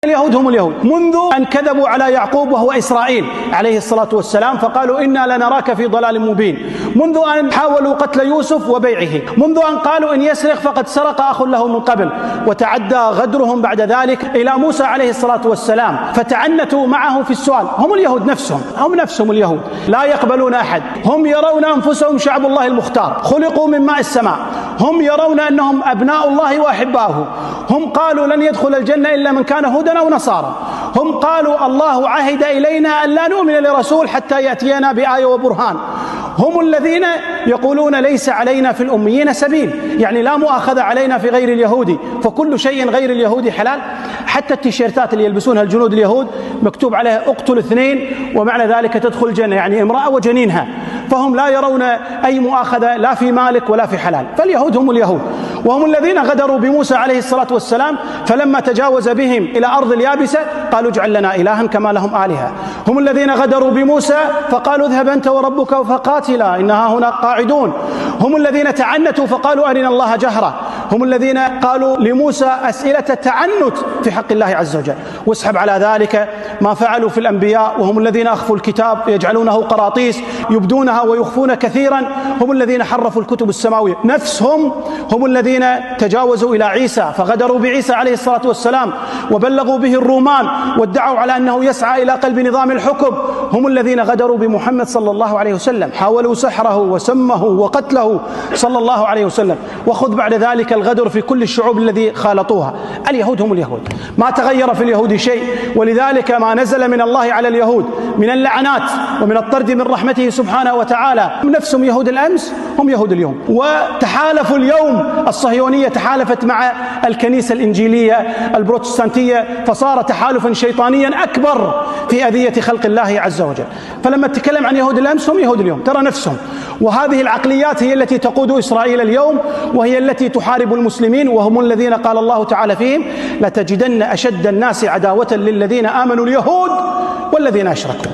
اليهود هم اليهود منذ أن كذبوا على يعقوب وهو إسرائيل عليه الصلاة والسلام فقالوا إنا لنراك في ضلال مبين، منذ أن حاولوا قتل يوسف وبيعه، منذ أن قالوا إن يسرق فقد سرق أخ له من قبل، وتعدى غدرهم بعد ذلك إلى موسى عليه الصلاة والسلام فتعنتوا معه في السؤال. هم اليهود نفسهم، هم نفسهم اليهود لا يقبلون أحد، هم يرون أنفسهم شعب الله المختار خلقوا من ماء السماء، هم يرون أنهم أبناء الله وأحباؤه، هم قالوا لن يدخل الجنة إلا من كان هودا أو نصارى، هم قالوا الله عهد إلينا أن لا نؤمن لرسول حتى يأتينا بآية وبرهان، هم الذين يقولون ليس علينا في الأميين سبيل، يعني لا مؤاخذة علينا في غير اليهودي، فكل شيء غير اليهودي حلال، حتى التيشيرتات اللي يلبسونها الجنود اليهود مكتوب عليها اقتل اثنين ومعنى ذلك تدخل الجنة، يعني امرأة وجنينها، فهم لا يرون أي مؤاخذة لا في مالك ولا في حلال، فاليهود هم اليهود، وهم الذين غدروا بموسى عليه الصلاة والسلام فلما تجاوز بهم إلى أرض اليابسة قالوا اجعل لنا إلها كما لهم آلهة، هم الذين غدروا بموسى فقالوا اذهب أنت وربك فقاتلا إنها هنا قاعدون، هم الذين تعنتوا فقالوا أرنا الله جهرة، هم الذين قالوا لموسى أسئلة تعنت في حق الله عز وجل، واسحب على ذلك ما فعلوا في الأنبياء، وهم الذين أخفوا الكتاب يجعلونه قراطيس يبدونها ويخفون كثيرا، هم الذين حرفوا الكتب السماوية نفسهم، هم الذين تجاوزوا إلى عيسى فغدروا بعيسى عليه الصلاة والسلام وبلغوا به الرومان وادعوا على أنه يسعى إلى قلب نظام الحكم، هم الذين غدروا بمحمد صلى الله عليه وسلم، حاولوا سحره وسمه وقتله صلى الله عليه وسلم، وخذ بعد ذلك الغدر في كل الشعوب الذي خالطوها. اليهود هم اليهود، ما تغير في اليهود شيء، ولذلك ما نزل من الله على اليهود من اللعنات ومن الطرد من رحمته سبحانه وتعالى نفسهم يهود الأمس هم يهود اليوم، وتحالفوا اليوم الصهيونية تحالفت مع الكنيسة الإنجيلية البروتستانتية فصار تحالفا شيطانيا أكبر في أذية خلق الله عز وجل، فلما تتكلم عن يهود الأمس هم يهود اليوم ترى نفسهم، وهذه العقليات هي التي تقود إسرائيل اليوم وهي التي تحارب المسلمين، وهم الذين قال الله تعالى فيهم لتجدن أشد الناس عداوة للذين آمنوا اليهود والذين أشركوا.